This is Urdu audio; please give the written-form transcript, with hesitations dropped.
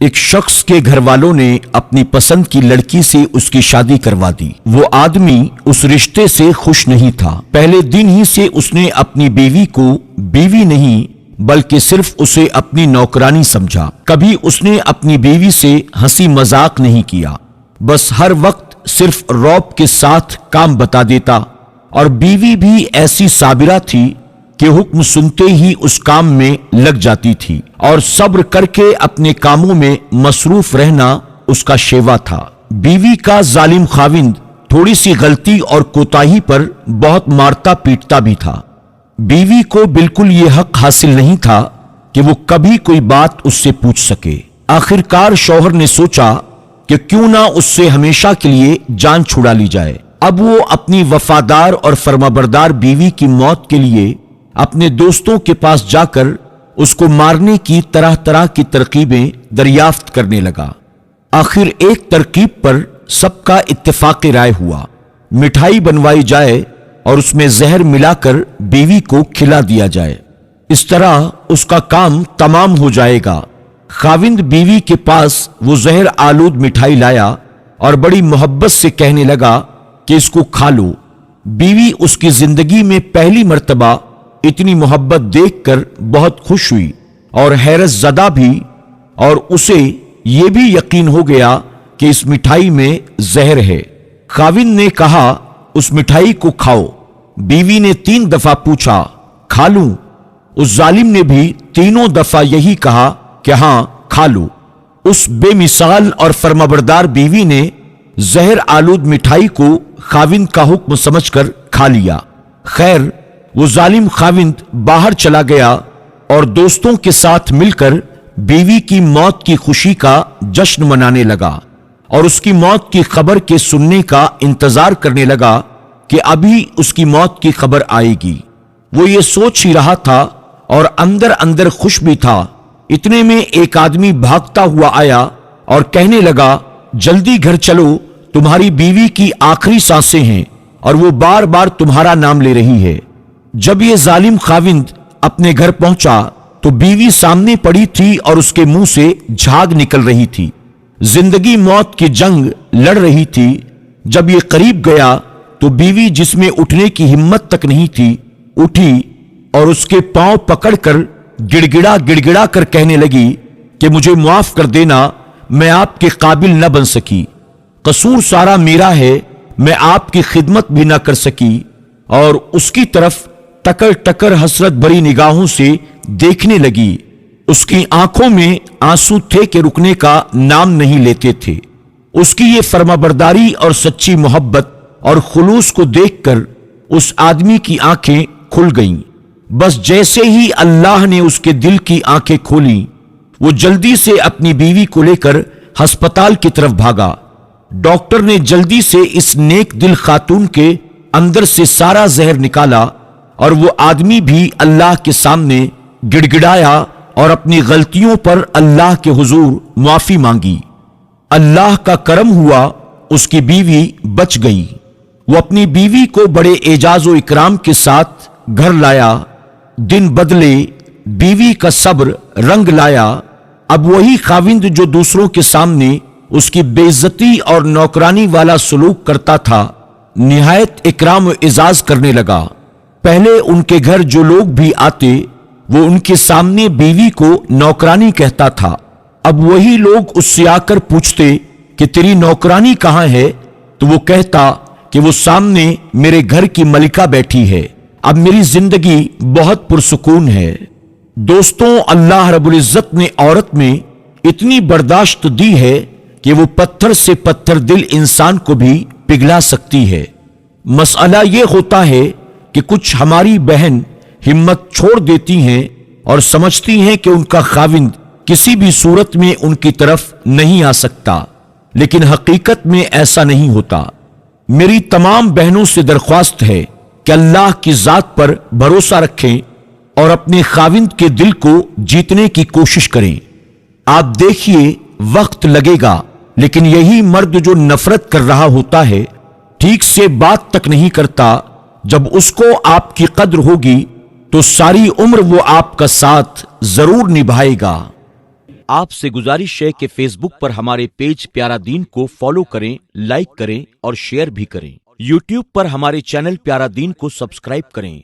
ایک شخص کے گھر والوں نے اپنی پسند کی لڑکی سے اس کی شادی کروا دی۔ وہ آدمی اس رشتے سے خوش نہیں تھا۔ پہلے دن ہی سے اس نے اپنی بیوی کو بیوی نہیں بلکہ صرف اسے اپنی نوکرانی سمجھا۔ کبھی اس نے اپنی بیوی سے ہنسی مذاق نہیں کیا، بس ہر وقت صرف رعب کے ساتھ کام بتا دیتا، اور بیوی بھی ایسی صابرہ تھی کہ حکم سنتے ہی اس کام میں لگ جاتی تھی، اور صبر کر کے اپنے کاموں میں مصروف رہنا اس کا شیوا تھا۔ بیوی کا ظالم خاوند تھوڑی سی غلطی اور کوتاہی پر بہت مارتا پیٹتا بھی تھا۔ بیوی کو بالکل یہ حق حاصل نہیں تھا کہ وہ کبھی کوئی بات اس سے پوچھ سکے۔ آخرکار شوہر نے سوچا کہ کیوں نہ اس سے ہمیشہ کے لیے جان چھڑا لی جائے۔ اب وہ اپنی وفادار اور فرمانبردار بیوی کی موت کے لیے اپنے دوستوں کے پاس جا کر اس کو مارنے کی طرح طرح کی ترکیبیں دریافت کرنے لگا۔ آخر ایک ترکیب پر سب کا اتفاق رائے ہوا۔ مٹھائی بنوائی جائے اور اس میں زہر ملا کر بیوی کو کھلا دیا جائے، اس طرح اس کا کام تمام ہو جائے گا۔ خاوند بیوی کے پاس وہ زہر آلود مٹھائی لایا اور بڑی محبت سے کہنے لگا کہ اس کو کھا لو۔ بیوی اس کی زندگی میں پہلی مرتبہ اتنی محبت دیکھ کر بہت خوش ہوئی اور حیرت زدہ بھی، اور اسے یہ بھی یقین ہو گیا کہ اس مٹھائی میں زہر ہے۔ خاوند نے کہا اس مٹھائی کو کھاؤ۔ بیوی نے 3 دفعہ پوچھا کھا لوں؟ اس ظالم نے بھی تینوں دفعہ یہی کہا کہ ہاں کھا لو۔ اس بے مثال اور فرمانبردار بیوی نے زہر آلود مٹھائی کو خاوند کا حکم سمجھ کر کھا لیا۔ خیر، وہ ظالم خاوند باہر چلا گیا اور دوستوں کے ساتھ مل کر بیوی کی موت کی خوشی کا جشن منانے لگا، اور اس کی موت کی خبر کے سننے کا انتظار کرنے لگا کہ ابھی اس کی موت کی خبر آئے گی۔ وہ یہ سوچ ہی رہا تھا اور اندر اندر خوش بھی تھا۔ اتنے میں ایک آدمی بھاگتا ہوا آیا اور کہنے لگا جلدی گھر چلو، تمہاری بیوی کی آخری سانسیں ہیں اور وہ بار بار تمہارا نام لے رہی ہے۔ جب یہ ظالم خاوند اپنے گھر پہنچا تو بیوی سامنے پڑی تھی اور اس کے منہ سے جھاگ نکل رہی تھی۔ زندگی موت کی جنگ لڑ رہی تھی۔ جب یہ قریب گیا تو بیوی، جس میں اٹھنے کی ہمت تک نہیں تھی، اٹھی اور اس کے پاؤں پکڑ کر گڑ گڑا کر کہنے لگی کہ مجھے معاف کر دینا، میں آپ کے قابل نہ بن سکی، قصور سارا میرا ہے، میں آپ کی خدمت بھی نہ کر سکی۔ اور اس کی طرف ٹکر ٹکر حسرت بھری نگاہوں سے دیکھنے لگی۔ اس کی آنکھوں میں آنسو تھے کہ رکنے کا نام نہیں لیتے تھے۔ اس کی یہ فرمانبرداری اور سچی محبت اور خلوص کو دیکھ کر اس آدمی کی آنکھیں کھل گئیں۔ بس جیسے ہی اللہ نے اس کے دل کی آنکھیں کھولیں، وہ جلدی سے اپنی بیوی کو لے کر ہسپتال کی طرف بھاگا۔ ڈاکٹر نے جلدی سے اس نیک دل خاتون کے اندر سے سارا زہر نکالا، اور وہ آدمی بھی اللہ کے سامنے گڑ گڑایا اور اپنی غلطیوں پر اللہ کے حضور معافی مانگی۔ اللہ کا کرم ہوا، اس کی بیوی بچ گئی۔ وہ اپنی بیوی کو بڑے اعزاز و اکرام کے ساتھ گھر لایا۔ دن بدلے، بیوی کا صبر رنگ لایا۔ اب وہی خاوند جو دوسروں کے سامنے اس کی بے عزتی اور نوکرانی والا سلوک کرتا تھا، نہایت اکرام و اعزاز کرنے لگا۔ پہلے ان کے گھر جو لوگ بھی آتے وہ ان کے سامنے بیوی کو نوکرانی کہتا تھا۔ اب وہی لوگ اس سے آ کر پوچھتے کہ تیری نوکرانی کہاں ہے، تو وہ کہتا کہ وہ سامنے میرے گھر کی ملکہ بیٹھی ہے، اب میری زندگی بہت پرسکون ہے۔ دوستوں، اللہ رب العزت نے عورت میں اتنی برداشت دی ہے کہ وہ پتھر سے پتھر دل انسان کو بھی پگھلا سکتی ہے۔ مسئلہ یہ ہوتا ہے کہ کچھ ہماری بہن ہمت چھوڑ دیتی ہیں اور سمجھتی ہیں کہ ان کا خاوند کسی بھی صورت میں ان کی طرف نہیں آ سکتا، لیکن حقیقت میں ایسا نہیں ہوتا۔ میری تمام بہنوں سے درخواست ہے کہ اللہ کی ذات پر بھروسہ رکھیں اور اپنے خاوند کے دل کو جیتنے کی کوشش کریں۔ آپ دیکھیے، وقت لگے گا، لیکن یہی مرد جو نفرت کر رہا ہوتا ہے، ٹھیک سے بات تک نہیں کرتا، جب اس کو آپ کی قدر ہوگی تو ساری عمر وہ آپ کا ساتھ ضرور نبھائے گا۔ آپ سے گزارش ہے کہ فیس بک پر ہمارے پیج پیارا دین کو فالو کریں، لائک کریں اور شیئر بھی کریں۔ یوٹیوب پر ہمارے چینل پیارا دین کو سبسکرائب کریں